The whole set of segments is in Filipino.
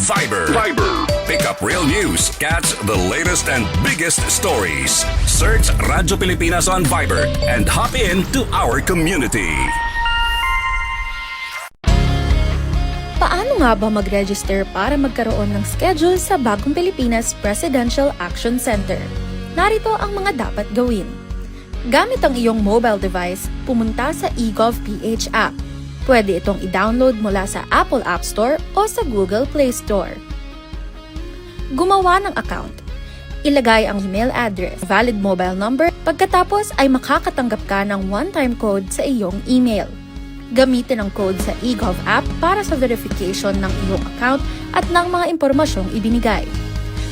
Viber. Pick up real news. Catch the latest and biggest stories. Search Radyo Pilipinas on Viber and hop in to our community. Paano nga ba mag-register para magkaroon ng schedule sa Bagong Pilipinas Presidential Action Center? Narito ang mga dapat gawin. Gamit ang iyong mobile device, pumunta sa eGovPH app. Pwede itong i-download mula sa Apple App Store o sa Google Play Store. Gumawa ng account. Ilagay ang email address, valid mobile number, pagkatapos ay makakatanggap ka ng one-time code sa iyong email. Gamitin ang code sa eGov app para sa verification ng iyong account at ng mga impormasyong ibinigay.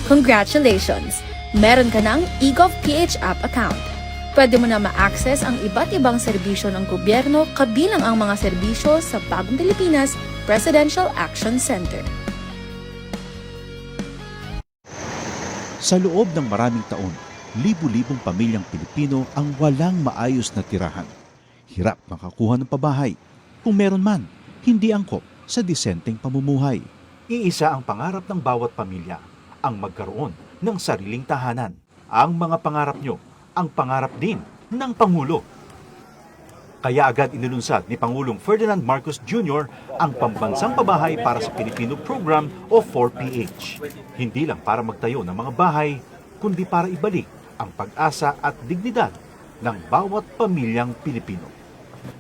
Congratulations! Meron ka ng eGovPH app account. Pwede mo na ma-access ang iba't ibang serbisyo ng gobyerno kabilang ang mga serbisyo sa Bagong Pilipinas Presidential Action Center. Sa loob ng maraming taon, libu-libong pamilyang Pilipino ang walang maayos na tirahan. Hirap makakuha ng pabahay. Kung meron man, hindi angkop sa disenteng pamumuhay. Iisa ang pangarap ng bawat pamilya, ang magkaroon ng sariling tahanan. Ang mga pangarap nyo, ang pangarap din ng Pangulo. Kaya agad inilunsad ni Pangulong Ferdinand Marcos Jr. ang Pambansang Pabahay para sa Pilipino Program o 4PH. Hindi lang para magtayo ng mga bahay, kundi para ibalik ang pag-asa at dignidad ng bawat pamilyang Pilipino.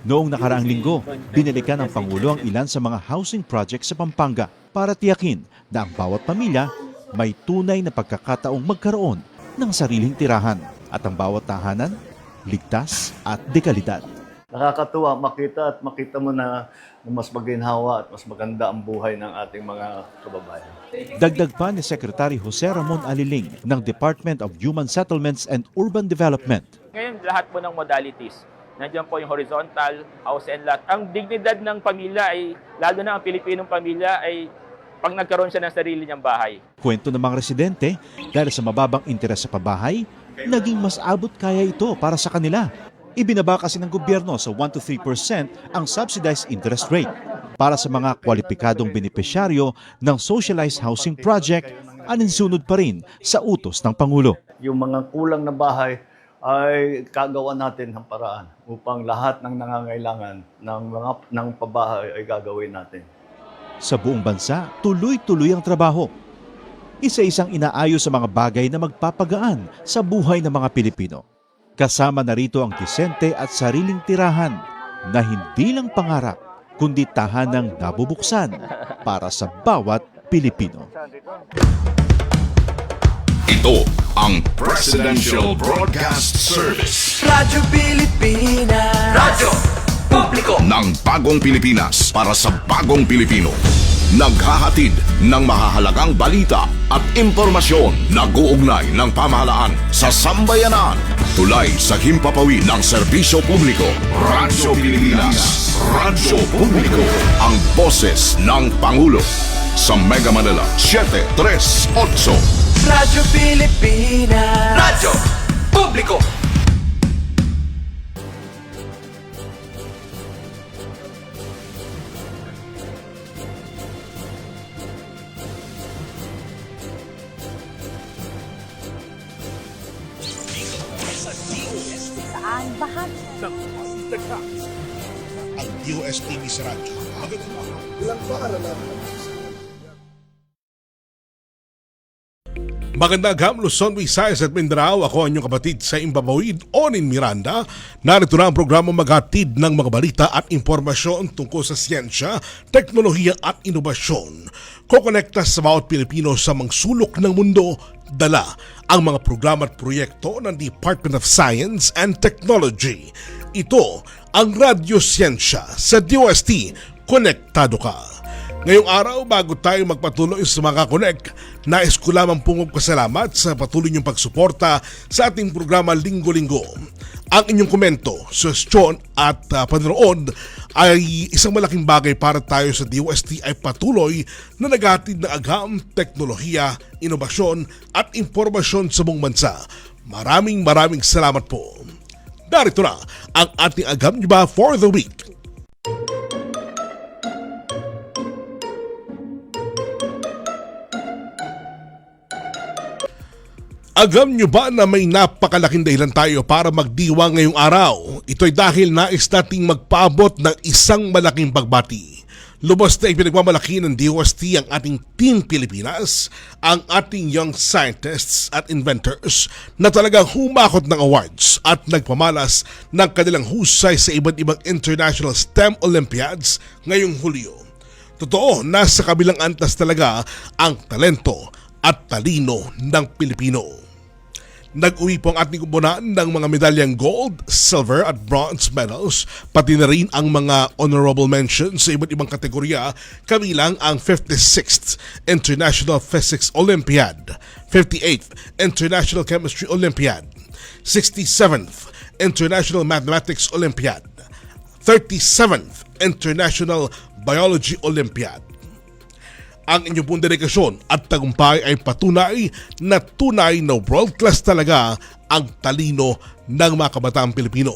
Noong nakaraang linggo, binalikan ng Pangulo ang ilan sa mga housing projects sa Pampanga para tiyakin na ang bawat pamilya may tunay na pagkakataong magkaroon ng sariling tirahan at ang bawat tahanan, ligtas at dekalidad. Nakakatuwa makita mo na mas maginhawa at mas maganda ang buhay ng ating mga kababayan. Dagdag pa ni Secretary Jose Ramon Aliling ng Department of Human Settlements and Urban Development. Ngayon, lahat po ng modalities. Nandiyan po yung horizontal, house and lot. Ang dignidad ng pamilya ay, lalo na ang Pilipinong pamilya, ay pag nagkaroon siya ng sarili niyang bahay. Kwento ng mga residente, dahil sa mababang interes sa pabahay, naging mas abot kaya ito para sa kanila. Ibinaba kasi ng gobyerno sa 1 to 3% ang subsidized interest rate para sa mga kwalipikadong benepisyaryo ng socialized housing project, aninsunod pa rin sa utos ng Pangulo. Yung mga kulang na bahay ay kagawa natin ng paraan upang lahat ng nangangailangan ng pabahay ay gagawin natin. Sa buong bansa, tuloy-tuloy ang trabaho. Isa-isang inaayos sa mga bagay na magpapagaan sa buhay ng mga Pilipino. Kasama na rito ang disente at sariling tirahan na hindi lang pangarap, kundi tahanang nabubuksan para sa bawat Pilipino. Ito ang Presidential Broadcast Service. Radyo Pilipinas. Radyo Publiko Ng Bagong Pilipinas para sa Bagong Pilipino. Naghahatid ng mahahalagang balita at impormasyon na guugnay ng pamahalaan sa sambayanan. Tulay sa himpapawid ng serbisyo publiko. Radyo Pilipinas. Radyo Publiko. Ang boses ng Pangulo. Sa Mega Manila, 738. Radyo Pilipinas. Radyo Publiko. Saan bahagi ng pagtagkas. Ang DOST sa radyo. Magandang araw. Ilang paaralan Magandang hapon, Luzon, Visayas at Mindanao. Ako ang inyong kapatid sa Imbabawid, Onin Miranda. Narito na ang programa maghatid ng mga balita at impormasyon tungkol sa siyensya, teknolohiya at inobasyon. Kokonekta sa bawat Pilipino sa mga sulok ng mundo, dala ang mga programa at proyekto ng Department of Science and Technology. Ito ang Radyo Siyensya sa DOST. Konektado ka. Ngayong araw, bago tayo magpatuloy sa mga connect, nais ko lamang pong magpasalamat sa patuloy niyong pagsuporta sa ating programa linggo-linggo. Ang inyong komento, suggestion at panonood ay isang malaking bagay para tayo sa DOST ay patuloy na naghatid ng agam, teknolohiya, inobasyon at impormasyon sa buong bansa. Maraming salamat po. Darito na ang ating agam niba for the week. Alam nyo ba na may napakalaking dahilan tayo para magdiwa ngayong araw? Ito'y dahil nais nating magpaabot ng isang malaking pagbati. Lubos na ipinagmamalaki ng DOST ang ating Team Pilipinas, ang ating young scientists at inventors na talagang humakot ng awards at nagpamalas ng kanilang husay sa iba't ibang international STEM Olympiads ngayong Hulyo. Totoo, nasa kabilang antas talaga ang talento at talino ng Pilipino. Nag-uwi po ang ating kumpunan ng mga medalyang gold, silver at bronze medals, pati na rin ang mga honorable mentions sa iba't ibang kategorya, kabilang ang 56th International Physics Olympiad, 58th International Chemistry Olympiad, 67th International Mathematics Olympiad, 37th International Biology Olympiad. Ang inyong pong dedikasyon at tagumpay ay patunay na tunay na world-class talaga ang talino ng mga kabataang Pilipino.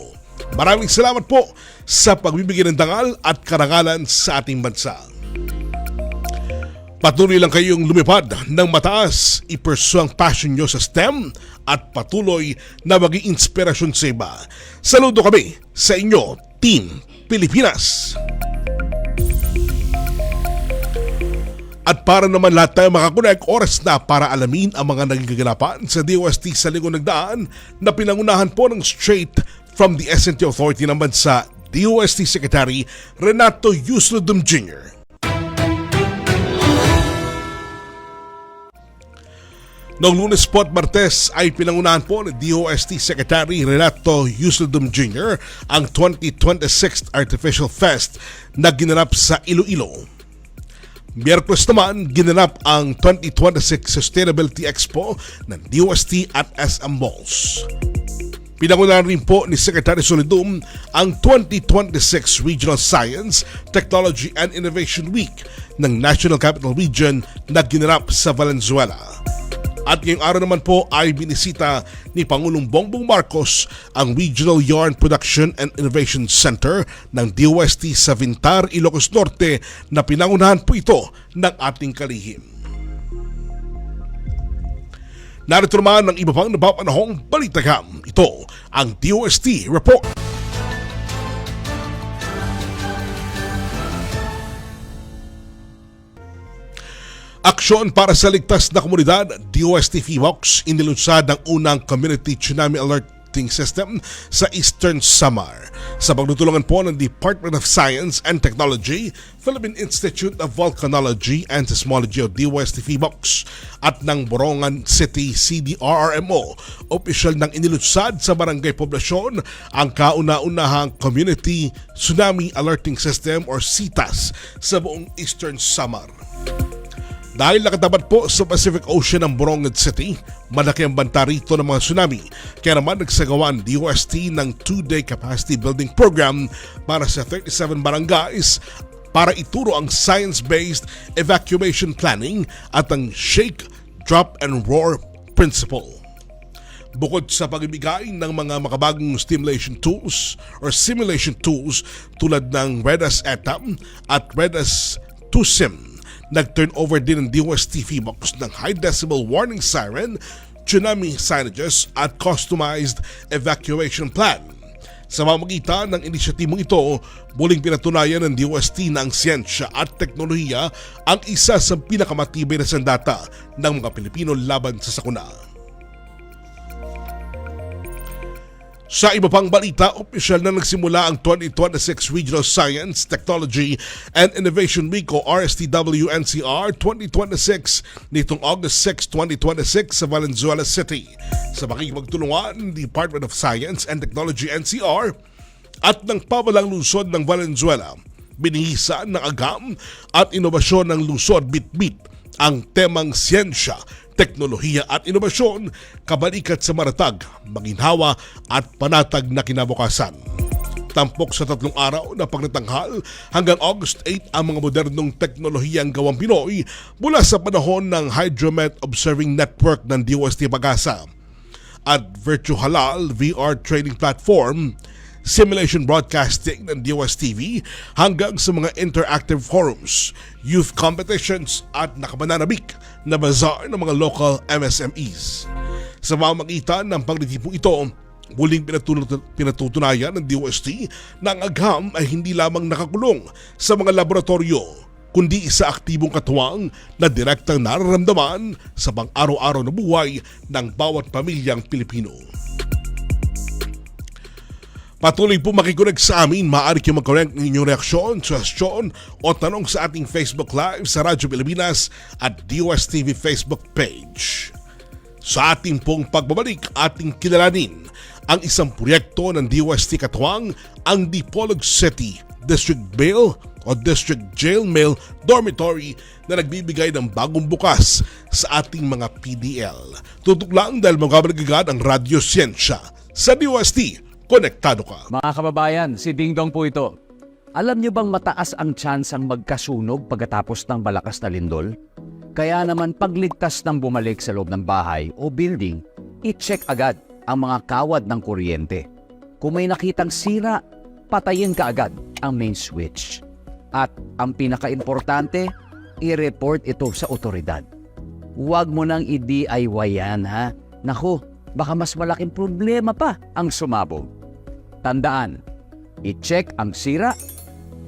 Maraming salamat po sa pagbibigay ng dangal at karangalan sa ating bansa. Patuloy lang kayong lumipad ng mataas, ipursue ang passion nyo sa STEM at patuloy na maging inspirasyon sa iba. Saludo kami sa inyo, Team Pilipinas! At para naman lahat tayo makakonek, oras na para alamin ang mga naging kaganapan sa DOST sa linggo nagdaan na pinangunahan po ng straight from the SNT Authority ng bansa, DOST Secretary Renato Yusludum Jr. Noong Lunes po at Martes ay pinangunahan po ng DOST Secretary Renato Yusludum Jr. ang 2026 Artificial Fest na ginanap sa Iloilo. Miyerkules naman, ginanap ang 2026 Sustainability Expo ng DOST at SM Malls. Pinangunahan rin po ni Secretary Solidum ang 2026 Regional Science, Technology and Innovation Week ng National Capital Region na ginanap sa Valenzuela. At ngayong araw naman po ay binisita ni Pangulong Bongbong Marcos ang Regional Yarn Production and Innovation Center ng DOST sa Vintar, Ilocos Norte na pinangunahan po ito ng ating kalihim. Narito naman ang iba pang napapanahong balitagam. Ito ang DOST Report. Aksyon para sa ligtas na komunidad, DOST FIVOX inilunsad ang unang Community Tsunami Alerting System sa Eastern Samar. Sa pagtutulungan po ng Department of Science and Technology, Philippine Institute of Volcanology and Seismology o DOST FIVOX at ng Borongan City CDRRMO, opisyal nang inilunsad sa barangay poblasyon ang kauna-unahang Community Tsunami Alerting System or CTAS sa buong Eastern Samar. Dahil nakatapat po sa Pacific Ocean ng Borongan City, malaki ang banta rito ng mga tsunami. Kaya naman nagsagawa ang DOST ng 2-day capacity building program para sa 37 barangays para ituro ang science-based evacuation planning at ang shake, drop, and roar principle. Bukod sa pagbibigay ng mga makabagong simulation tools tulad ng REDAS ETAM at REDAS 2SIM, nag-turnover din ng DOST FIVOX ng high decibel warning siren, tsunami signages at customized evacuation plan. Sa pamamagitan ng inisyatibong ito, muling pinatunayan ng DOST na ang siyensya at teknolohiya ang isa sa pinakamatibay na sandata ng mga Pilipino laban sa sakuna. Sa iba pang balita, opisyal na nagsimula ang 2026 Regional Science, Technology and Innovation Week o RSTW-NCR 2026 nitong August 6, 2026 sa Valenzuela City. Sa makikipagtulungan ng Department of Science and Technology NCR at ng pamalang lungsod ng Valenzuela, binihisa ng agam at inobasyon ng lungsod Bitbit ang temang siyensya, teknolohiya at inobasyon, kabalikat sa maratag, maginhawa at panatag na kinabukasan. Tampok sa 3 araw na pagnatanghal hanggang August 8 ang mga modernong teknolohiyang gawang Pinoy mula sa panahon ng Hydromet Observing Network ng DOST Pag-asa at Virtual Halal VR Training Platform, simulation broadcasting ng DOST-TV hanggang sa mga interactive forums, youth competitions at nakamananabik na bazaar ng mga local MSMEs. Sa pamamagitan ng pagtitipong ito, muling pinatutunayan ng DOST na ang agham ay hindi lamang nakakulong sa mga laboratorio, kundi sa aktibong katuwang na direktang nararamdaman sa pang-araw-araw na buhay ng bawat pamilyang Pilipino. Patuloy po makikinig sa amin. Maaari kayo mag-connect ng inyong reaksyon, suhestyon o tanong sa ating Facebook Live sa Radyo Pilipinas at DOSTV Facebook page. Sa ating pong pagbabalik, ating kilalanin ang isang proyekto ng DOST katuwang ang Dipolog City District Jail o District Jail Male Dormitory na nagbibigay ng bagong bukas sa ating mga PDL. Tutok lang dahil magkabalik agad ang Radyo Siyensya sa DOST. Konektado ka. Mga kababayan, si Ding Dong po ito. Alam niyo bang mataas ang chance ang magkasunog pagkatapos ng malakas na lindol? Kaya naman pagligtas ng bumalik sa loob ng bahay o building, i-check agad ang mga kawad ng kuryente. Kung may nakitang sira, patayin ka agad ang main switch. At ang pinaka-importante, i-report ito sa otoridad. Huwag mo nang i-DIY yan, ha? Naku, baka mas malaking problema pa ang sumabog. Tandaan, i-check ang sira,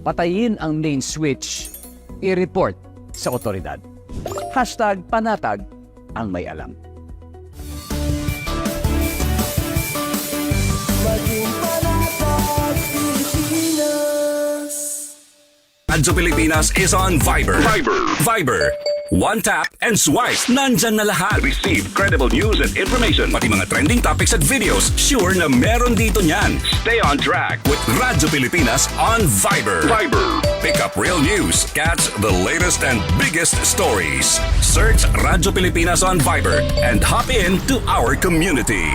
patayin ang main switch, i-report sa otoridad. #panatag ang may alam. Radyo Pilipinas is on Viber. Viber. One tap and swipe. Nandyan na lahat. Receive credible news and information. Pati mga trending topics at videos. Sure na meron dito niyan. Stay on track with Radyo Pilipinas on Viber. Pick up real news. Catch the latest and biggest stories. Search Radyo Pilipinas on Viber and hop in to our community.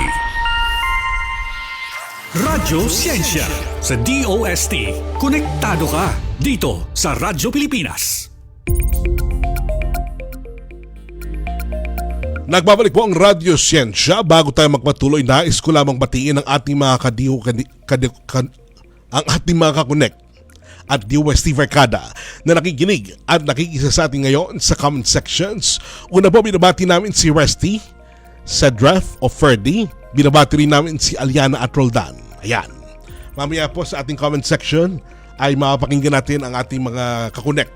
Radyo Siyensya sa DOST. Konektado ka dito sa Radyo Pilipinas. Nagbabalik po ang Radyo Siyensya. Bago tayo magpatuloy, nais ko lamang batiin ang ating mga ang ating mga kakonect at DOST Verkada na nakikinig at nakikisa sa atin ngayon sa comment sections. Una po, binabati namin si Resty, Sedraf o Ferdy. Binabati rin namin si Aliana at Roldan. Ayan. Mamaya po sa ating comment section ay mapapakinggan natin ang ating mga kakonect.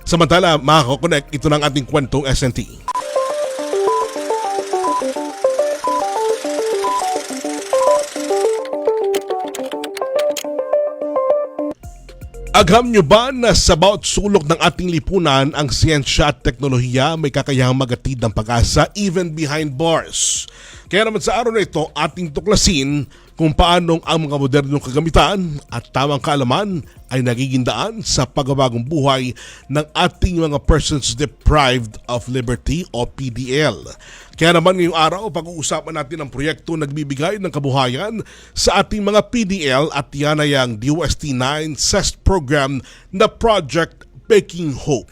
Samantala, mga kakonect, ito na ang ating kwentong SNT. Agham nyo ba na sa bawat sulok ng ating lipunan, ang siyensya at teknolohiya may kakayahang magatid ng pag-asa even behind bars? Kaya naman sa araw na ito, ating tuklasin kung paanong ang mga modernong kagamitan at tamang kaalaman ay nagiging daan sa pagbabagong buhay ng ating mga persons deprived of liberty o PDL. Kaya naman ngayong araw, pag-uusapan natin ang proyekto nagbibigay ng kabuhayan sa ating mga PDL at yan ay ang DOST-9 CEST program na Project Baking Hope.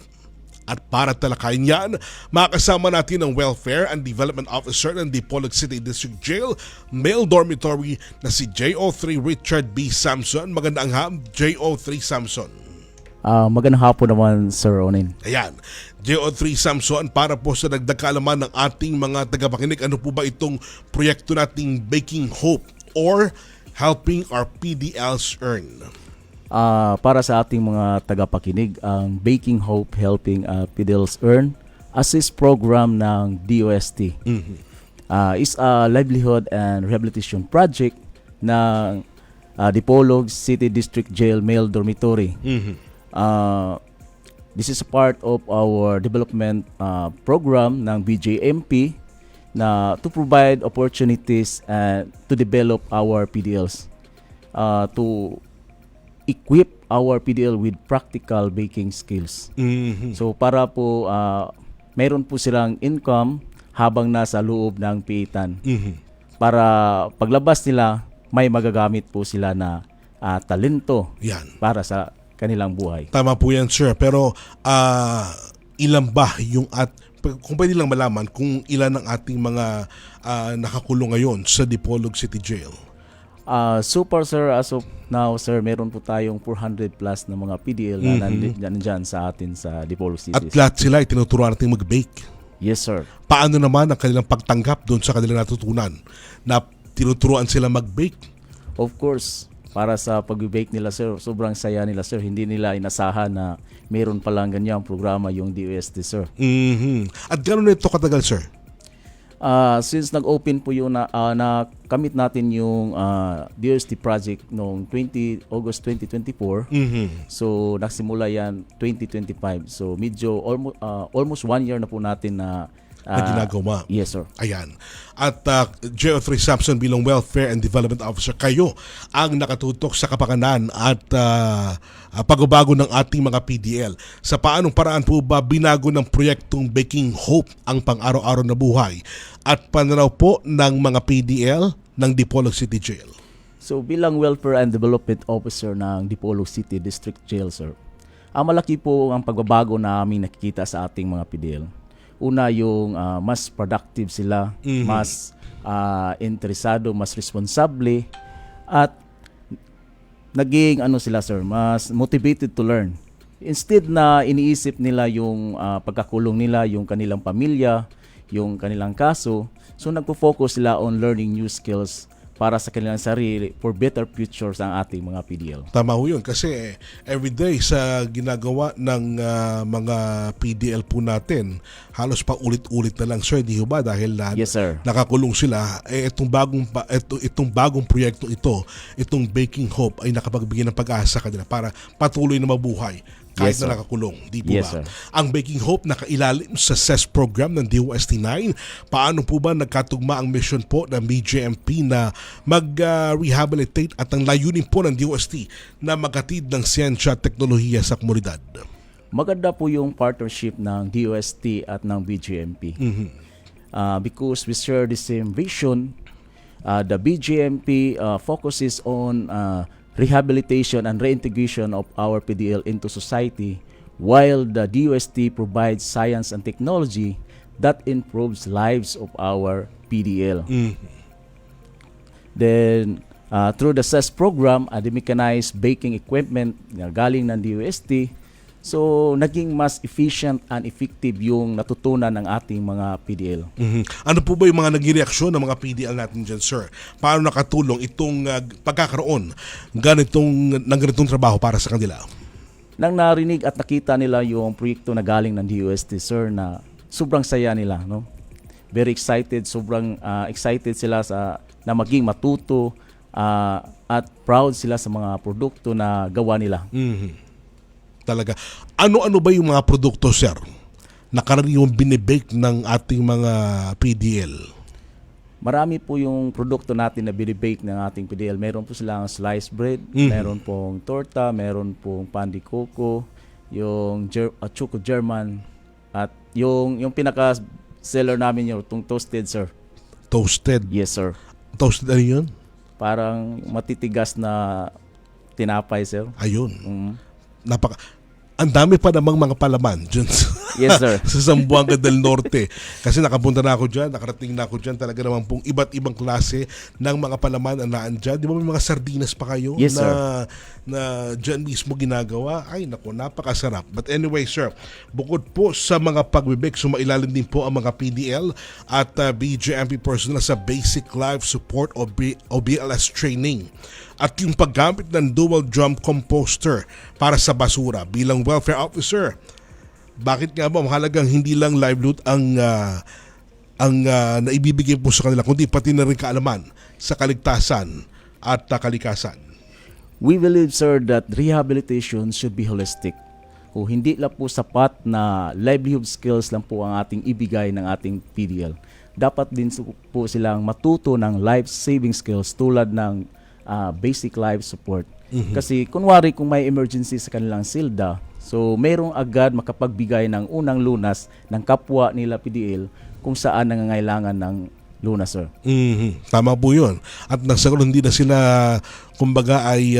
At para talakayin yan, makakasama natin ang Welfare and Development Officer ng Dipolog City District Jail Male Dormitory na si JO3 Richard B. Samson. Magandang hapon, JO3 Samson. Magandang hapon naman, Sir Onin. Ayan, JO3 Samson, para po sa dagdag kaalaman ng ating mga tagapakinig, ano po ba itong proyekto nating Baking Hope or Helping Our PDLs Earn? Para sa ating mga tagapakinig, ang Baking Hope Helping PDLs Earn assist program ng DOST is a livelihood and rehabilitation project ng Dipolog City District Jail Male Dormitory. This is a part of our development program ng BJMP na to provide opportunities to develop our PDLs, to equip our PDL with practical baking skills. So para po meron po silang income habang nasa loob ng piitan. Para paglabas nila, may magagamit po sila na talento para sa kanilang buhay. Tama po yan, sir. Pero ilan ba yung kung pwede lang malaman kung ilan ang ating mga nakakulong ngayon sa Dipolog City Jail? So far, sir, as of now, sir, meron po tayong 400 plus na mga PDL na nandyan sa atin sa Dipolog City. At lahat sila ay tinuturuan natin mag-bake. Yes, sir. Paano naman ang kanilang pagtanggap doon sa kanilang natutunan na tinuturuan sila mag-bake? Of course, para sa pag-bake nila, sir, sobrang saya nila, sir. Hindi nila inasahan na mayroon palang ganyang programa yung DOST, sir. At gano'n ito katagal, sir? Since nag-open po yung nakamit natin yung DOST project noong August 2024, so nagsimula yan 2025. So medyo almost 1 year na po natin na ginagawa. Yes, sir. Ayan. At Geo3 Sampson bilang Welfare and Development Officer, kayo ang nakatutok sa kapakanan at pagbabago ng ating mga PDL. Sa paanong paraan po ba binago ng proyektong Baking Hope ang pang-araw-araw na buhay at pananaw po ng mga PDL ng Dipolog City Jail? So bilang Welfare and Development Officer ng Dipolog City District Jail, sir, malaki po ang pagbabago na aming nakikita sa ating mga PDL. Una, yung mas productive sila, mas interesado, mas responsable, at naging sila, sir, mas motivated to learn. Instead na iniisip nila yung pagkakulong nila, yung kanilang pamilya, yung kanilang kaso, so nagpo-focus sila on learning new skills para sa kanilang sarili for better futures ang ating mga PDL. Tama ho yun kasi everyday sa ginagawa ng mga PDL po natin, halos pa ulit-ulit na lang, sir, di ho ba? Dahil Yes, sir. nakakulong sila, itong bagong proyekto itong Baking Hope ay nakapagbigay ng pag-asa kanila para patuloy na mabuhay kahit Yes, na sir. nakakulong. Di po Yes, ba? sir. Ang Baking Hope nakailalim sa CES program ng DOST-9. Paano po ba nagkatugma ang mission po ng BJMP na mag-rehabilitate at ang layunin po ng DOST na maghatid ng siyensya at teknolohiya sa komunidad? Maganda po yung partnership ng DOST at ng BJMP. Because we share the same vision. The BJMP focuses on rehabilitation and reintegration of our PDL into society, while the DOST provides science and technology that improves lives of our PDL. Then, through the CES program, the mechanized baking equipment na galing ng DOST, so naging mas efficient and effective yung natutunan ng ating mga PDL. Ano po ba yung mga naging reaksyon ng mga PDL natin dyan, sir? Paano nakatulong itong pagkakaroon ng ganitong trabaho para sa kanila? Nang narinig at nakita nila yung proyekto na galing ng DOST, sir, na sobrang saya nila, no? Very excited, sobrang excited sila na maging matuto at proud sila sa mga produkto na gawa nila. Talaga. Ano-ano ba yung mga produkto, sir, na karaniwang binibake ng ating mga PDL? Marami po yung produkto natin na binibake ng ating PDL. Meron po silang sliced bread, meron pong torta, meron pong pandi coco, yung choco German, at yung pinaka-seller namin yung toasted, sir. Toasted? Yes, sir. Toasted ano yun? Parang matitigas na tinapay, sir. Ayun. Ang dami pa namang mga palaman dyan Yes, sir. sa Zamboanga del Norte. Kasi nakapunta na ako dyan, nakarating na ako dyan. Talaga naman pong iba't ibang klase ng mga palaman na naandyan. Di ba may mga sardinas pa kayo Yes, na dyan mismo ginagawa? Ay, naku, napakasarap. But anyway, sir, bukod po sa mga pagbibig, sumailalim din po ang mga PDL at BJMP personnel sa Basic Life Support o BLS training. At yung paggamit ng dual drum composter para sa basura bilang welfare officer. Bakit nga ba mahalagang hindi lang livelihood ang naibibigay po sa kanila, kundi pati na rin kaalaman sa kaligtasan at kalikasan? We believe, sir, that rehabilitation should be holistic. O hindi lang po sapat na livelihood skills lang po ang ating ibigay ng ating PDL. Dapat din po silang matuto ng life-saving skills tulad ng basic life support. Kasi kunwari kung may emergency sa kanilang silda, so mayroong agad makapagbigay ng unang lunas ng kapwa nila PDL kung saan nangangailangan ng lunas, sir. Tama po yun. At nasa hindi na sila, kumbaga ay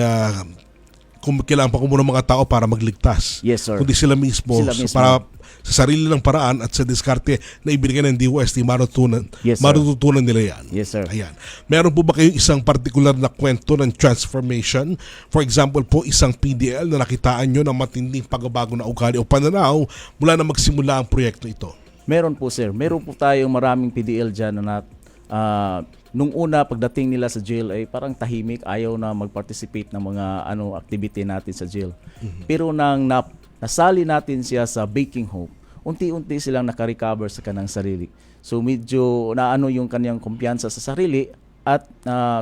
kailangan pa kumuha ng mga tao para magligtas. Yes, sir. Kundi sila mismo. Sila mismo. Para sa sarili ng paraan at sa diskarte na ibinigay ng DOST, matutunan nila yan. Yes, sir. Ayan. Meron po ba kayong isang particular na kwento ng transformation? For example po, isang PDL na nakitaan nyo ng matinding pagbabago na ugali o pananaw mula na magsimula ang proyekto ito? Meron po sir. Meron po tayong maraming PDL dyan na nung una pagdating nila sa jail ay parang tahimik, ayaw na mag-participate ng mga activity natin sa jail. Pero nang nasali natin siya sa Baking Hope, unti-unti silang nakarecover sa kanang sarili. So medyo naano yung kanyang kumpiyansa sa sarili at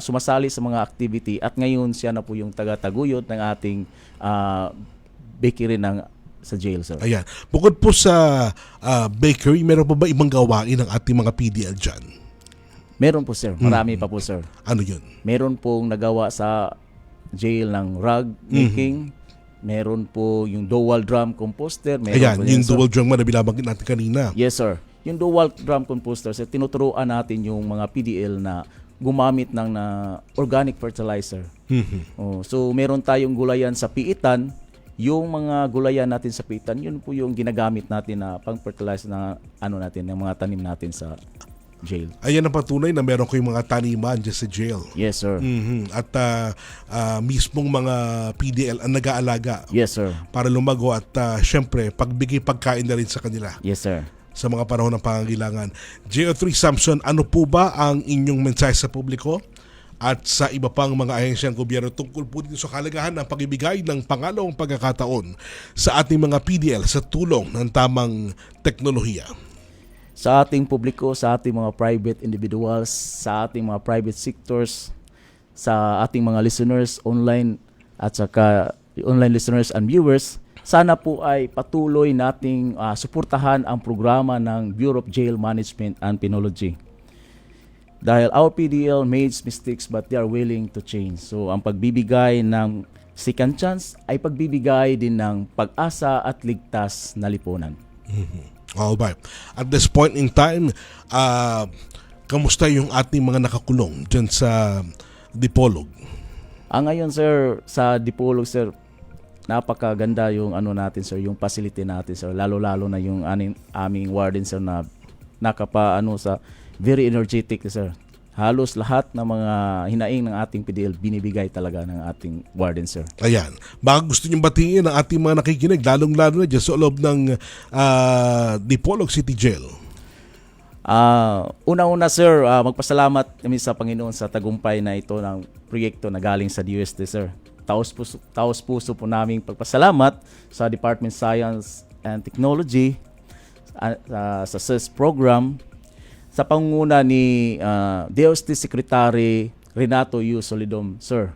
sumasali sa mga activity at ngayon siya na po yung taga-taguyod ng ating bakery sa jail, sir. Ayan. Bukod po sa bakery, meron po ba ibang gawain ng ating mga PDL dyan? Meron po, sir. Marami pa po, sir. Ano yun? Meron pong nagawa sa jail ng rug making. Meron po yung dual drum composter. Meron Ayan, po yung sir. dual drum na binabanggit natin kanina. Yes, sir. Yung dual drum composter, sir, tinuturuan natin yung mga PDL na gumamit ng organic fertilizer. So, meron tayong gulayan sa piitan. Yung mga gulayan natin sa piitan, yun po yung ginagamit natin na pang-fertilize na ng mga tanim natin sa jail. Ayan ang patunay na meron ko yung mga taniman dyan sa jail. Yes, sir. At mismong mga PDL ang nag-aalaga. Yes, sir. Para lumago at syempre, pagbigay pagkain na rin sa kanila. Yes, sir. Sa mga panahon ng pangangailangan. JO3 Samson, ano po ba ang inyong mensahe sa publiko at sa iba pang mga ahensyang gobyerno tungkol po dito sa kalagahan ng pag-ibigay ng pangalawang pagkakataon sa ating mga PDL sa tulong ng tamang teknolohiya? Sa ating publiko, sa ating mga private individuals, sa ating mga private sectors, sa ating mga listeners online at saka online listeners and viewers, sana po ay patuloy nating suportahan ang programa ng Bureau of Jail Management and Penology. Dahil our PDL makes mistakes but they are willing to change. So ang pagbibigay ng second chance ay pagbibigay din ng pag-asa at ligtas na lipunan. Alright. At this point in time, kamusta yung ating mga nakakulong dyan sa Dipolog? Ngayon sir, sa Dipolog sir, napakaganda yung natin sir, yung facility natin sir, lalo-lalo na yung aming warden sir na sa very energetic sir. Halos lahat ng mga hinaing ng ating PDL binibigay talaga ng ating warden sir. Ayan. Baka gusto niyong batiin ang ating mga nakikinig, lalong-lalo na dyan sa loob ng Dipolog City Jail. Una-una sir, magpasalamat kami sa Panginoon sa tagumpay na ito ng proyekto na galing sa DOST sir. Taos puso po naming pagpasalamat sa Department of Science and Technology sa CES program sa pangunguna ni DOST Secretary Renato U. Solidom sir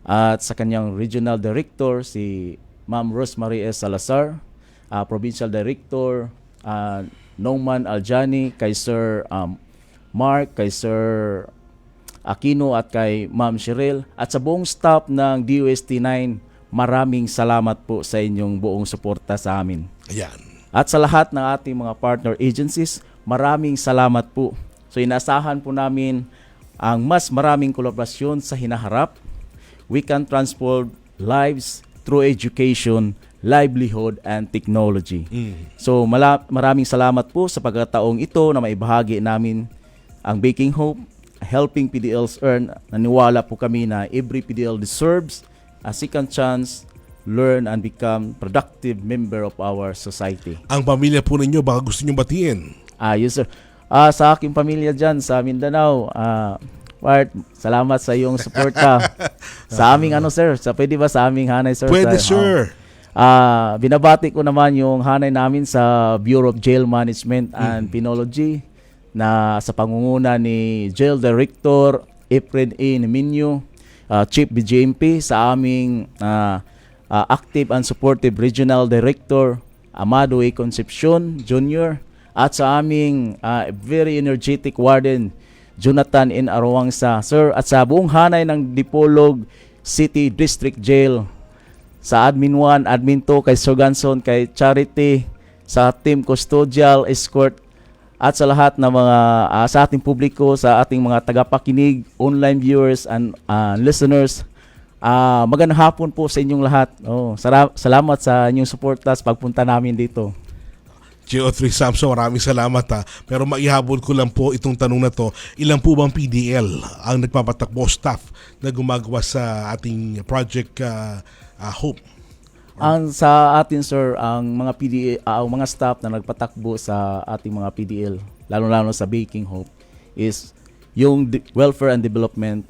at sa kanyang Regional Director si Ma'am Rosemary S. Salazar, Provincial Director Nouman Aljani, kay Sir Mark, kay Sir Aquino at kay Ma'am Cheryl at sa buong staff ng DOST 9, maraming salamat po sa inyong buong suporta sa amin. Ayan. At sa lahat ng ating mga partner agencies, maraming salamat po. So inasahan po namin ang mas maraming kolaborasyon sa hinaharap. We can transform lives through education, livelihood, and technology. So maraming salamat po sa pagkataong ito na maibahagi namin ang Baking Hope, helping PDLs earn. Naniwala po kami na every PDL deserves a second chance, learn, and become productive member of our society. Ang pamilya po ninyo, baka gusto nyo batiin? Yes sir. Sa aking pamilya dyan sa Mindanao, Bart, salamat sa iyong suporta. Sa aming sir, pwede ba sa aming hanay sir? Pwede sir. Binabati ko naman yung hanay namin sa Bureau of Jail Management and Penology na sa pangunguna ni Jail Director Efren A. Neminyo, Chief BJMP, sa aming Active and Supportive Regional Director Amado A. Concepcion Jr. at sa aming very energetic Warden Jonathan N. Arwangsa sir, at sa buong hanay ng Dipolog City District Jail, sa Admin 1, Admin 2, kay Sir Ganson, kay Charity, sa Team Custodial Escort, at sa lahat ng mga sa ating publiko, sa ating mga tagapakinig, online viewers and listeners. Magandang hapon po sa inyong lahat. Salamat sa inyong suporta sa pagpunta namin dito. JO3 Samson, maraming salamat ha. Pero maihabol ko lang po itong tanong na to. Ilan po bang PDL ang nagpapatakbo staff na gumagawa sa ating Project Hope? Ang sa atin sir, ang mga PDL, ang mga staff na nagpatakbo sa ating mga PDL, lalo-lalo sa Baking Hope, is yung welfare and development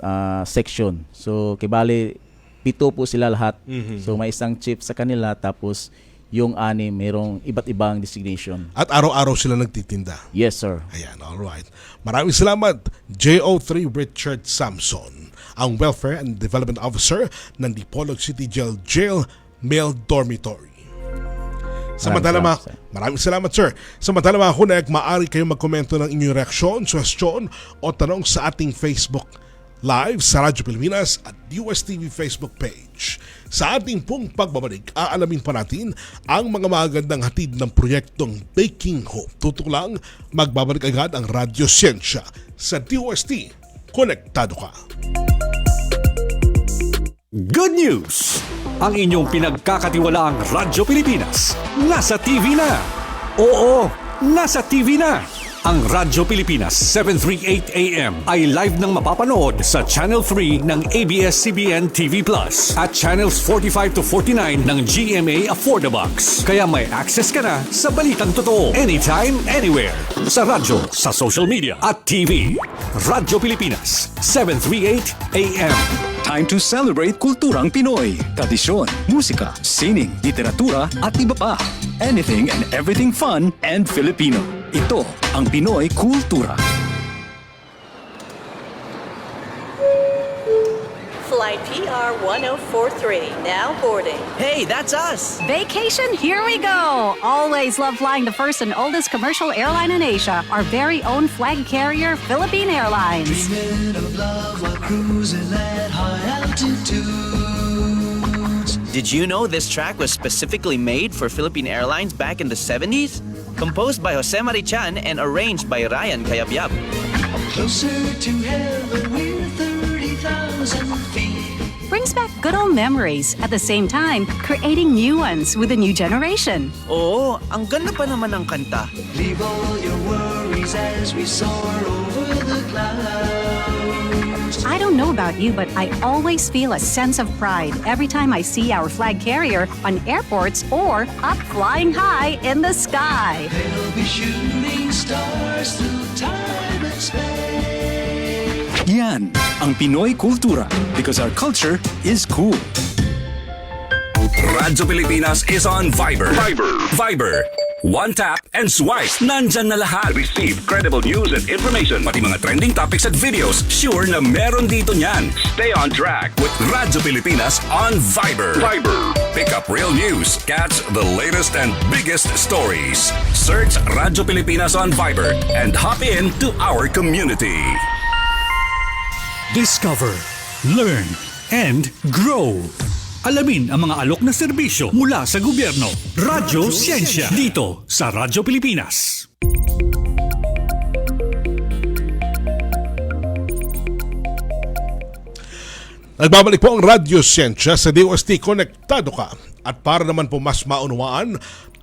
section. So kibali 7 po sila lahat. So may isang chief sa kanila, tapos yung 6 mayroong iba't ibang designation. At araw-araw sila nagtitinda. Yes sir. Ayan, alright. Maraming salamat, JO3 Richard Samson, ang Welfare and Development Officer ng Dipolog City Jail Male Dormitory. Samantala maraming salamat sir. Samantala mga Huneg, maaari kayong magkomento ng inyong reaksyon, suwestyon o tanong sa ating Facebook Live sa Radyo Pilipinas at USTV Facebook page. Sa ating pong pagbabalik, aalamin pa natin ang mga magagandang hatid ng proyektong Baking Hope. Tutok lang, magbabalik agad ang Radyo Siyensya sa DOST. Konektado ka. Good news! Ang inyong pinagkakatiwalaang Radyo Pilipinas nasa TV na. Oo, nasa TV na. Ang Radyo Pilipinas 738 AM ay live nang mapapanood sa Channel 3 ng ABS-CBN TV Plus at Channels 45 to 49 ng GMA Affordabox. Kaya may access ka na sa balitang totoo anytime, anywhere. Sa radyo, sa social media at TV. Radyo Pilipinas 738 AM. Time to celebrate kulturang Pinoy, tradisyon, musika, sining, literatura at iba pa. Anything and everything fun and Filipino. Ito ang Pinoy Kultura. Flight PR 1043, now boarding. Hey, that's us! Vacation, here we go! Always love flying the first and oldest commercial airline in Asia, our very own flag carrier, Philippine Airlines. Dreaming of love while cruising at high altitudes. Did you know this track was specifically made for Philippine Airlines back in the 70s? Composed by Jose Marichan and arranged by Ryan Cayabyab. Closer to heaven, we're 30,000 feet. Brings back good old memories, at the same time, creating new ones with a new generation. Oo, ang ganda pa naman ng kanta. Leave all your worries as we soar over the clouds. I don't know about you, but I always feel a sense of pride every time I see our flag carrier on airports or up flying high in the sky. They'll be shooting stars through time and space. Yan ang Pinoy Kultura because our culture is cool. Radyo Pilipinas is on Viber. Viber. One tap and swipe. Nandyan na lahat. Receive credible news and information. Pati mga trending topics at videos. Sure na meron dito niyan. Stay on track with Radyo Pilipinas on Viber. Pick up real news. Catch the latest and biggest stories. Search Radyo Pilipinas on Viber and hop in to our community. Discover, learn, and grow. Alamin ang mga alok na serbisyo mula sa gobyerno. Radyo Siyensya dito sa Radyo Pilipinas. Nagbabalik po ang Radyo Siyensya sa DOST. Konektado ka. At para naman po mas maunawaan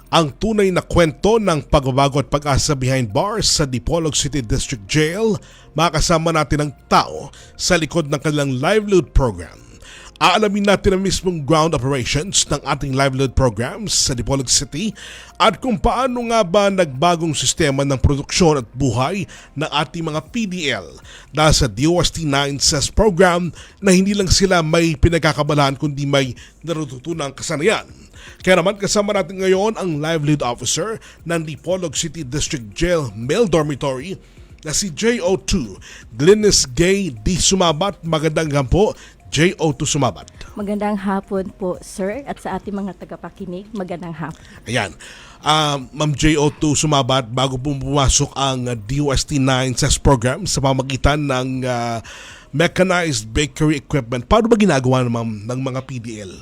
ang tunay na kwento ng pagbabago at pag-asa behind bars sa Dipolog City District Jail, makakasama natin ang tao sa likod ng kanilang livelihood program. Aalamin natin ang mismong ground operations ng ating livelihood programs sa Dipolog City at kung paano nga ba nagbagong sistema ng produksyon at buhay ng ating mga PDL dahil sa DOST 9 SES program na hindi lang sila may pinagkakabalahan kundi may natututunang kasanayan. Kaya naman kasama natin ngayon ang livelihood officer ng Dipolog City District Jail Male Dormitory na si JO2 Glynis Gay D. Sumabat. Magandang gampo, JO2 Sumabat. Magandang hapon po, sir, at sa ating mga tagapakinig, magandang hapon. Ayan. Ma'am JO2 Sumabat, bago po pumasok ang DOST 9 SES program sa pamagitan ng mechanized bakery equipment, paano ba ginagawa ng mga PDL?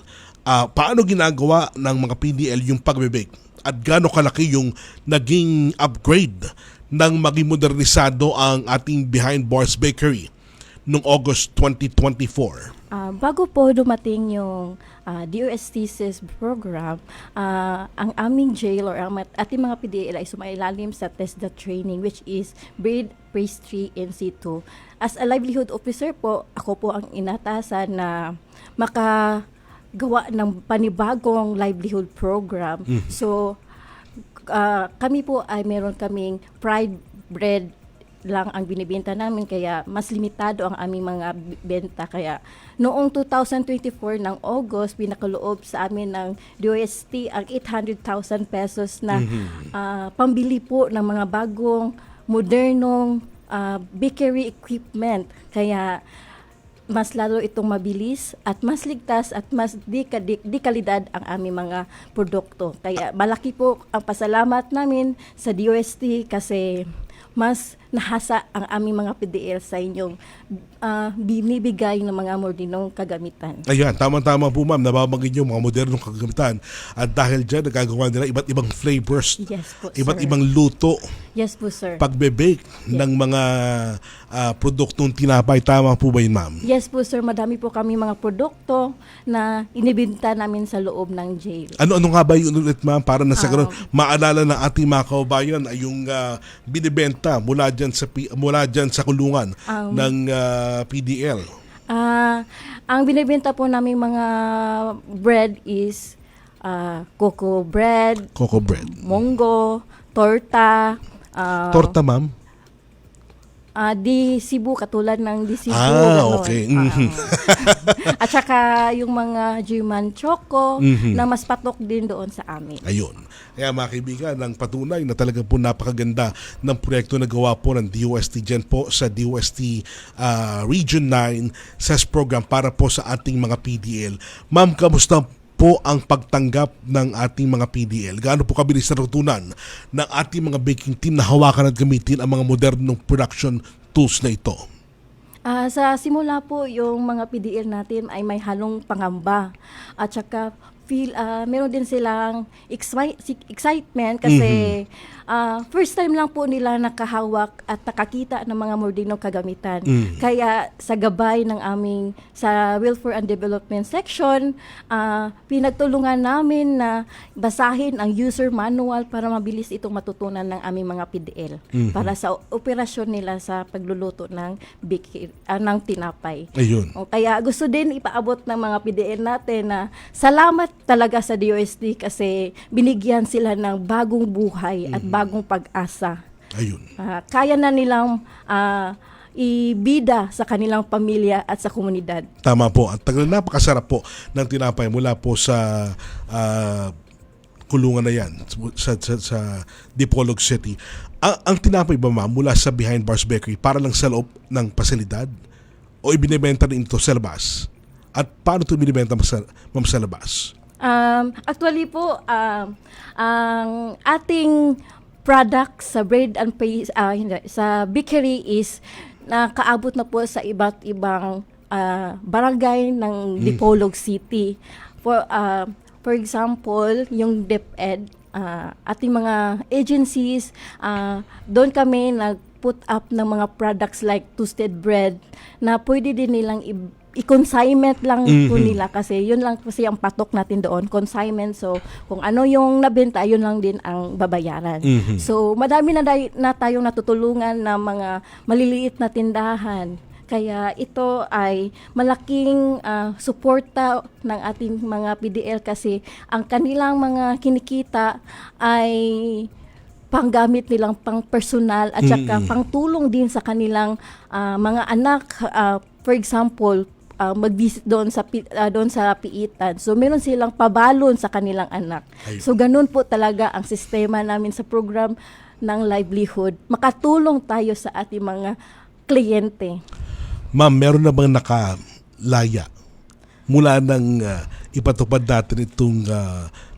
Paano ginagawa ng mga PDL yung pagbibake? At gaano kalaki yung naging upgrade ng maging modernisado ang ating behind bars bakery noong August 2024? Bago po dumating yung DOST program, ang aming jail or ang ating mga PDL ay sumailalim sa TESDA training, which is Bread Pastry in situ. As a livelihood officer po, ako po ang inatasan na gawa ng panibagong livelihood program. So, kami po ay meron kaming fried bread lang ang binibenta namin, kaya mas limitado ang aming mga benta. Kaya noong 2024 ng August, pinakaloob sa amin ng DOST ang 800,000 pesos na pambili po ng mga bagong modernong bakery equipment. Kaya mas lalo itong mabilis at mas ligtas at mas di kalidad ang aming mga produkto. Kaya malaki po ang pasalamat namin sa DOST kasi mas nahasa ang aming mga PDL sa inyong binibigay ng mga modernong kagamitan. Ayan, tama-tama po ma'am, nababanggit yung mga modernong kagamitan at dahil dyan nagagawa nila iba't ibang flavors, Yes po, iba't sir. ibang luto, Yes po, sir. pagbe-bake ng mga produktong tinapay. Tama po ba yun ma'am? Yes po, sir. Madami po kami mga produkto na inibenta namin sa loob ng jail. Ano nga ba yun ulit ma'am para na sa ganun maalala ng ating mga kaubayan ay yung binibenta mula dyan sa kulungan ng PDL? Ang binibenta po namin mga bread is cocoa bread, monggo, torta. Torta ma'am? Di Cebu, katulad ng di Cebu. Okay. At saka yung mga German choco na mas patok din doon sa amin. Ayun. Kaya mga kaibigan, ang patunay na talaga po napakaganda ng proyekto na gawa po ng DOST dyan po sa DOST Region 9 SES program para po sa ating mga PDL. Ma'am, kamusta po ang pagtanggap ng ating mga PDL? Gaano po kabilis na natutunan ng ating mga baking team na hawakan at gamitin ang mga modernong production tools na ito? Sa simula po, yung mga PDL natin ay may halong pangamba. At saka meron din silang excitement kasi first time lang po nila nakahawak at nakakita ng mga modernong kagamitan. Kaya sa gabay ng aming sa Welfare and Development Section, pinagtulungan namin na basahin ang user manual para mabilis itong matutunan ng aming mga PDL para sa operasyon nila sa pagluluto ng ng tinapay. Ayun. Kaya gusto din ipaabot ng mga PDL natin na salamat talaga sa DOST kasi binigyan sila ng bagong buhay at bagong pag-asa. Ayun. Kaya na nilang ibida sa kanilang pamilya at sa komunidad. Tama po. At napakasarap po ng tinapay mula po sa kulungan na yan sa Dipolog City. Ang tinapay ba ma'am mula sa Behind Bars Bakery para lang sa loob ng pasilidad o ibinibenta rin ito sa labas? At paano ito binibenta ma'am sa labas? Actually po, ang ating product sa bread and sa bakery is nakaabot na po sa iba't ibang barangay ng Dipolog City. For example, yung DepEd, ating mga agencies, doon kami nag-put up ng mga products like toasted bread na pwede din nilang i-consignment lang po nila kasi yun lang kasi ang patok natin doon, consignment. So, kung ano yung nabenta, yun lang din ang babayaran. So, madami na tayong natutulungan na mga maliliit na tindahan. Kaya ito ay malaking suporta ng ating mga PDL kasi ang kanilang mga kinikita ay panggamit nilang pang personal at saka pangtulong din sa kanilang mga anak. For example, mag-visit doon sa piitan. So meron silang pabalon sa kanilang anak. So ganun po talaga ang sistema namin sa program ng livelihood. Makatulong tayo sa ating mga kliyente. Ma'am, meron na bang nakalaya mula nang ipatupad natin itong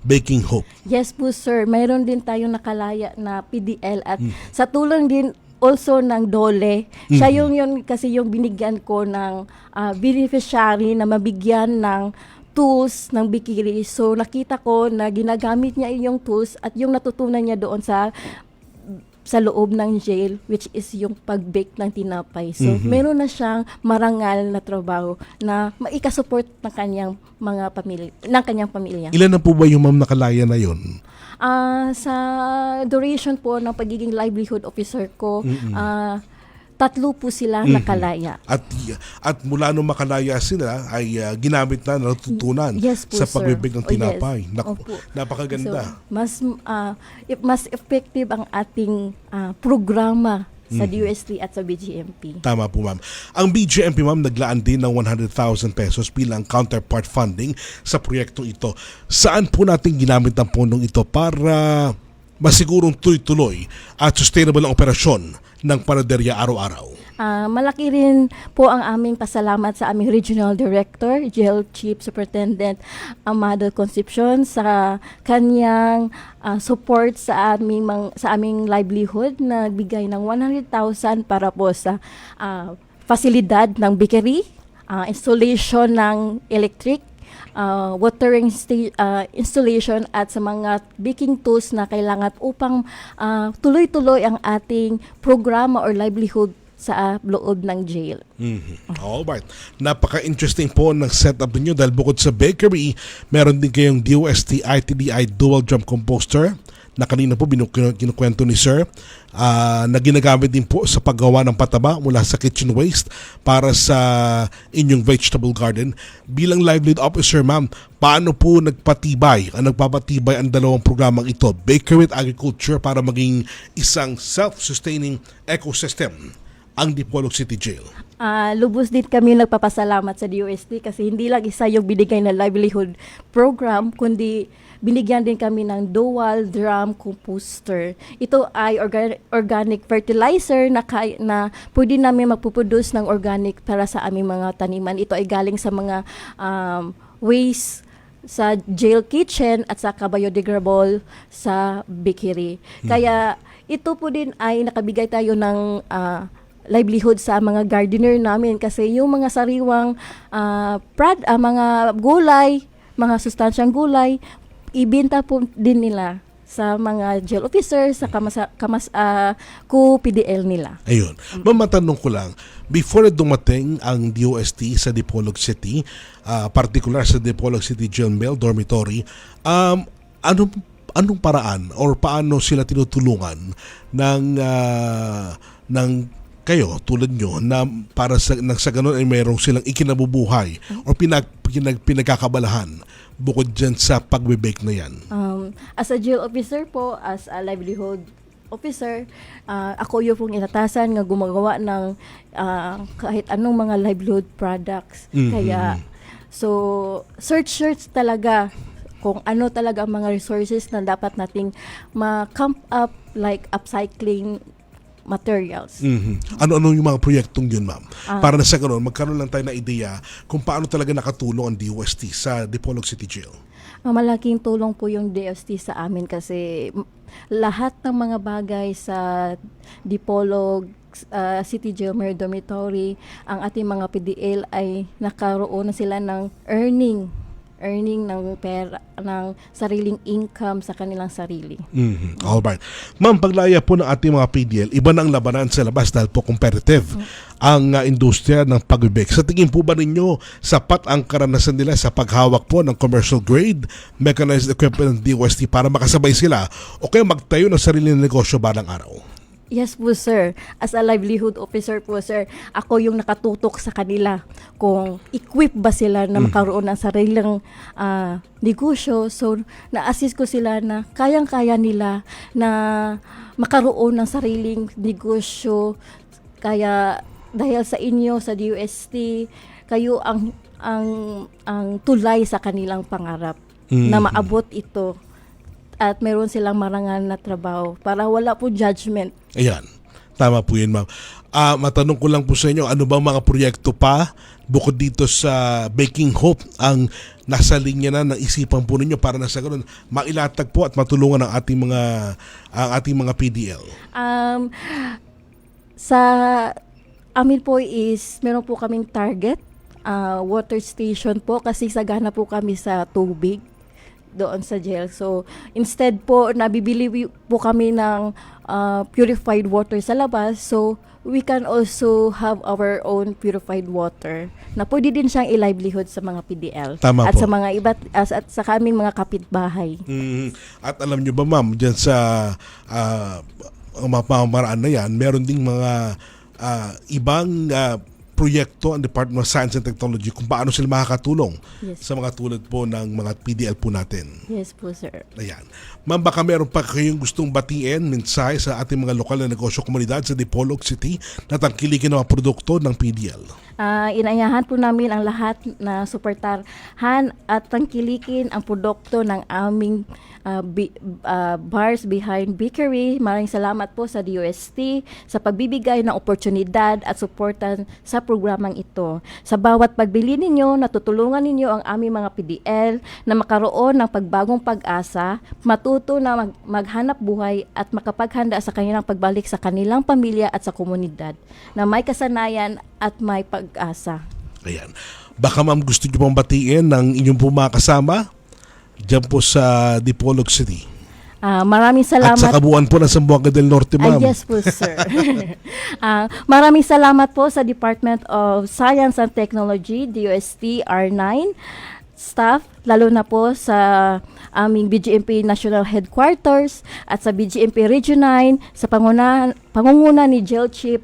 Baking Hope? Yes po, sir. Mayroon din tayong nakalaya na PDL at sa tulong din also ng DOLE. Siya yun kasi yung binigyan ko ng beneficiary na mabigyan ng tools ng bakery. So nakita ko na ginagamit niya yung tools at yung natutunan niya doon sa loob ng jail, which is yung pag-bake ng tinapay. So meron na siyang marangal na trabaho na maikasupport ng kanyang mga pamilya. Ilan na po ba yung ma'am nakalaya na yon? Sa duration po ng pagiging livelihood officer ko, tatlo po sila nakalaya. At mula nung makalaya sila ay ginamit na, natutunan Yes po, sa sir. pagbibig ng tinapay. Yes. Naku, Opo. napakaganda. So, mas effective ang ating programa sa DOST at sa BGMP. Tama po, ma'am. Ang BGMP, ma'am, naglaan din ng 100,000 pesos bilang counterpart funding sa proyektong ito. Saan po natin ginamit ang pondong ito para masigurong tuloy-tuloy at sustainable ang operasyon ng panaderya araw-araw? Malaki rin po ang aming pasalamat sa aming Regional Director, Jail Chief Superintendent Amado Concepcion sa kanyang support sa aming livelihood na bigay ng 100,000 para po sa fasilidad ng bakery, installation ng electric, watering installation at sa mga baking tools na kailangan upang tuloy-tuloy ang ating programa or livelihood sa loob ng jail. Alright. Napaka-interesting po ng setup niyo dahil bukod sa bakery, meron din kayong DOST ITDI dual drum composter na kanina po kinukwento ni Sir, na ginagamit din po sa paggawa ng pataba mula sa kitchen waste para sa inyong vegetable garden. Bilang livelihood officer, ma'am, paano po nagpapatibay ang dalawang programang ito, bakery at agriculture, para maging isang self-sustaining ecosystem ang Dipolog City Jail? Lubos din kami nagpapasalamat sa DOST kasi hindi lang isa yung binigay na livelihood program, kundi binigyan din kami ng dual drum composter. Ito ay organic fertilizer na pwede namin magpuproduce ng organic para sa aming mga taniman. Ito ay galing sa mga waste sa jail kitchen at sa biodegradable sa bakery. Kaya ito po din ay nakabigay tayo ng livelihood sa mga gardener namin kasi yung mga sariwang mga gulay, mga sustansyang gulay, ibenta po din nila sa mga jail officers, sa PDL nila. Ayun. Matanong ko lang, before dumating ang DOST sa Dipolog City, particular sa Dipolog City Jail Male Dormitory, anong paraan or paano sila tinutulungan ng kayo, tulad nyo, na para sa ganun ay mayroong silang ikinabubuhay o pinagkakabalahan bukod dyan sa pagbe-bake na yan? As a jail officer po, as a livelihood officer, ako yung pong inatasan nga gumagawa ng kahit anong mga livelihood products. Kaya, so, search talaga kung ano talaga ang mga resources na dapat nating ma-camp up, like upcycling materials. Ano yung mga proyektong yun, ma'am? Para na sa ganoon, magkaroon lang tayo na ideya kung paano talaga nakatulong ang DOST sa Dipolog City Jail. Malaking tulong po yung DOST sa amin kasi lahat ng mga bagay sa Dipolog City Jail Mare Dormitory, ang ating mga PDL ay nakaroon na sila ng earning ng pera, ng sariling income sa kanilang sarili. Alright. Ma'am, paglaya po ng ating mga PDL, iba na ang labanan sa labas dahil po competitive ang industriya ng pag-bake. Sa tingin po ba ninyo, sapat ang karanasan nila sa paghawak po ng commercial grade mechanized equipment ng DOST para makasabay sila o kaya magtayo ng sariling negosyo balang araw? Yes po, sir. As a livelihood officer po, sir, ako yung nakatutok sa kanila kung equip ba sila na makaroon ng sariling negosyo. So, na-assist ko sila na kayang-kaya nila na makaroon ng sariling negosyo. Kaya, dahil sa inyo, sa DOST, kayo ang tulay sa kanilang pangarap na maabot ito. At meron silang marangal na trabaho para wala po judgment. Ayan. Tama po yun, ma'am. Matanong ko lang po sa inyo, ano bang mga proyekto pa bukod dito sa Baking Hope ang nasa linya na ng isipan po ninyo para na sa ganun mailatag po at matulungan ang ating mga PDL? Sa amin po is meron po kaming target water station po kasi sagana po kami sa tubig doon sa jail. So, instead po, nabibili po kami ng purified water sa labas. So, we can also have our own purified water na pwede din siyang i-livelihood sa mga PDL. Tama at po. sa mga at sa kaming mga kapitbahay. At alam nyo ba, ma'am, dyan sa pamamaraan na yan, meron ding mga ibang proyekto ang Department of Science and Technology kung paano sila makakatulong Yes. sa mga tulad po ng mga PDL po natin. Yes po, sir. Ayan. Ma'am, baka meron pa kayong gustong batiin, mensahe sa ating mga lokal na negosyo komunidad sa Dipolog City na tangkilikin ng mga produkto ng PDL. Inayahan po namin ang lahat na suportahan at tangkilikin ang produkto ng aming bars behind bakery. Maraming salamat po sa DOST sa pagbibigay ng oportunidad at suporta sa programang ito. Sa bawat pagbili ninyo, natutulungan ninyo ang aming mga PDL na makaroon ng pagbagong pag-asa, matuto na maghanap buhay at makapaghanda sa kanilang pagbalik sa kanilang pamilya at sa komunidad na may kasanayan at may pag-asa. Ayan. Baka ma'am gusto niyo pong batiin ng inyong po mga kasama dyan po sa Dipolog City. Maraming salamat. At sa kabuuan po ng Zamboanga del Norte, ma'am. Yes po, sir. Maraming salamat po sa Department of Science and Technology, DOST R9 staff, lalo na po sa aming BGMP National Headquarters at sa BGMP Region 9 sa pangunguna ni Jail Chief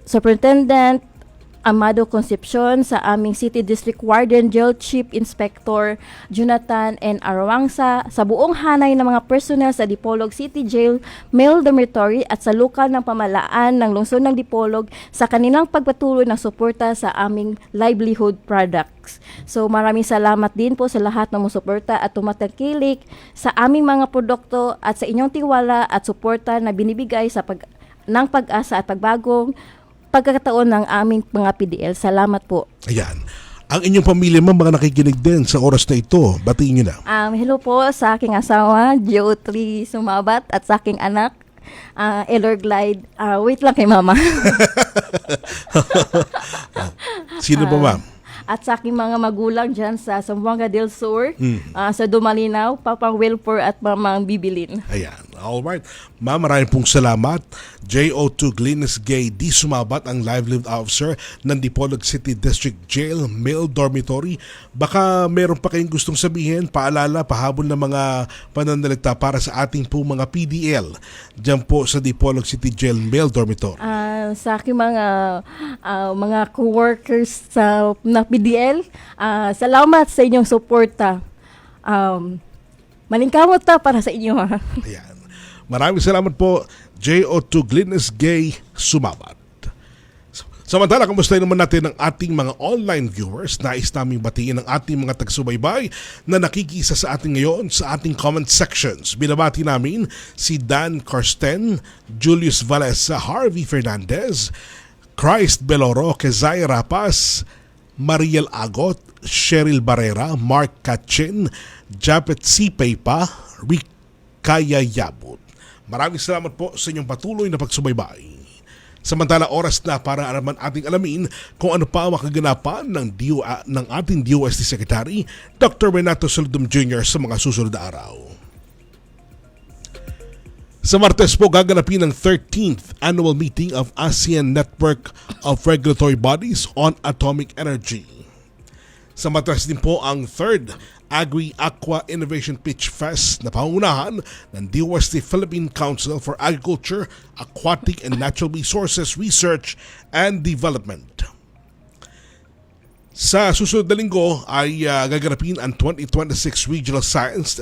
Superintendent Amado Concepcion, sa aming City District Warden, Jail Chief Inspector Jonathan N. Arwangsa, sa buong hanay ng mga personnel sa Dipolog City Jail, Male Dormitory at sa lokal ng pamalaan ng lungsod ng Dipolog sa kanilang pagpatuloy ng suporta sa aming livelihood products. So maraming salamat din po sa lahat ng suporta at tumatangkilik sa aming mga produkto at sa inyong tiwala at suporta na binibigay sa ng pag-asa at pagbagong pagkakataon ng aming mga PDL. Salamat po. Ayan. Ang inyong pamilya, ma'am, mga nakikinig din sa oras na ito. Batiin nyo na. Hello po sa aking asawa, Geotri Sumabat, at sa aking anak, Elor Glide. Wait lang kay mama. Sino ba, ma'am? At sa aking mga magulang dyan sa Zamboanga del Sur, sa Dumalinaw, Papang Wilpur at Mamang Bibilin. Ayan. Alright. Ma'am, maraming pong salamat. JO2 Glynis Gay D. Sumabat, ang livelihood officer ng Dipolog City District Jail Male Dormitory. Baka meron pa kayong gustong sabihin, paalala, pahabol ng mga pananaligta para sa ating po mga PDL dyan po sa Dipolog City Jail Male Dormitory. Sa aking mga co-workers na PDL, salamat sa inyong suporta. Malingkamot ta para sa inyo. Ayan. Maraming salamat po, JO2 Glynis Gay Sumabat. Samantala, kamusta naman natin ang ating mga online viewers? Nais naming batiin ang ating mga tagsubaybay na nakikisa sa atin ngayon sa ating comment sections. Binabati namin si Dan Carsten, Julius Valesa, Harvey Fernandez, Christ Beloro, Kezay Rapas, Mariel Agot, Cheryl Barrera, Mark Kachin, Japet Sipaypa, Rick Kaya Yabut. Maraming salamat po sa inyong patuloy na pagsubaybay. Samantala, oras na para ating alamin kung ano pa ang makaganapan ng ating DOST Secretary, Dr. Renato Saludum Jr. sa mga susunod na araw. Sa Martes po, gaganapin ang 13th Annual Meeting of ASEAN Network of Regulatory Bodies on Atomic Energy. Sa Martes din po ang 3rd Agri-Aqua Innovation Pitch Fest na pangunahan ng DOST Philippine Council for Agriculture, Aquatic and Natural Resources Research and Development. Sa susunod na linggo ay gaganapin ang 2026 Regional Science,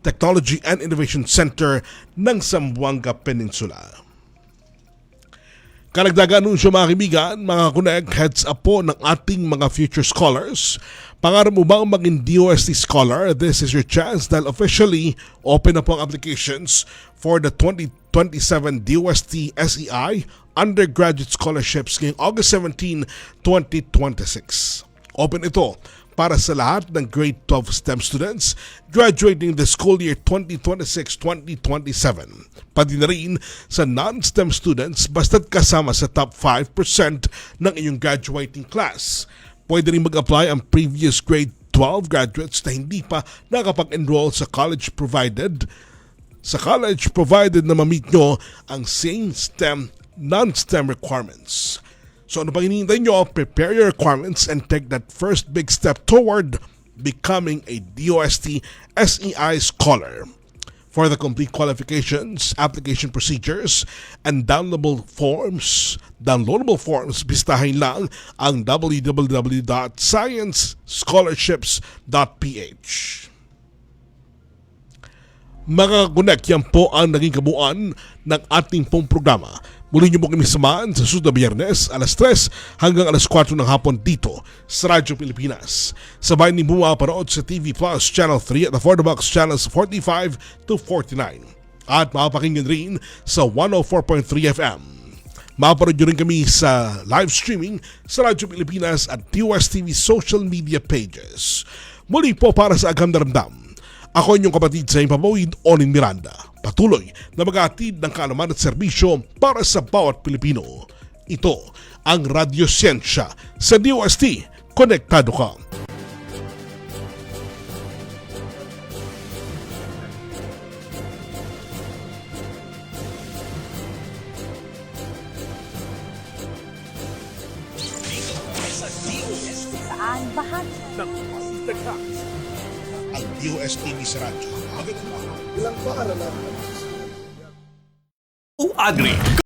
Technology and Innovation Center ng Zamboanga Peninsula. Karagdagan anunsyo mga kaibigan, mga Connect, heads up po ng ating mga future scholars. Pangarap mo bang maging DOST Scholar? This is your chance dahil officially open na po ang applications for the 2027 DOST SEI Undergraduate Scholarships ngayong August 17, 2026. Open ito para sa lahat ng grade 12 STEM students graduating the school year 2026-2027. Pati na rin sa non-STEM students basta't kasama sa top 5% ng inyong graduating class. Pwede rin mag-apply ang previous grade 12 graduates na hindi pa nakapag-enroll sa college provided na ma-meet nyo ang same STEM, non-STEM requirements. So ano pang hinihintay nyo? Prepare your requirements and take that first big step toward becoming a DOST SEI Scholar. For the complete qualifications, application procedures, and downloadable forms, bisitahin lang ang www.sciencescholarships.ph. Mga kunek, yan po ang naging kabuuan ng ating pong programa. Muli niyo po kami samahan sa susunod na Biyernes, alas 3 hanggang alas 4 ng hapon dito sa Radyo Pilipinas. Sabay niyo mapanood sa TV Plus Channel 3 at the For the Box Channels 45 to 49. At mapapakinggan rin sa 104.3 FM. Mapanood nyo rin kami sa live streaming sa Radyo Pilipinas at DOSTV social media pages. Muli po para sa Agam Daramdam. Ako inyong kapatid sa Impapawid, Onin Miranda. Patuloy na mag-aatid ng kaalaman at serbisyo para sa bawat Pilipino. Ito ang Radyo Siyensya sa DOST. Konektado ka. Saan bahagi ng Instagram. Ang DOSTV sa radyo. Magandang ilang pa ka na Agri.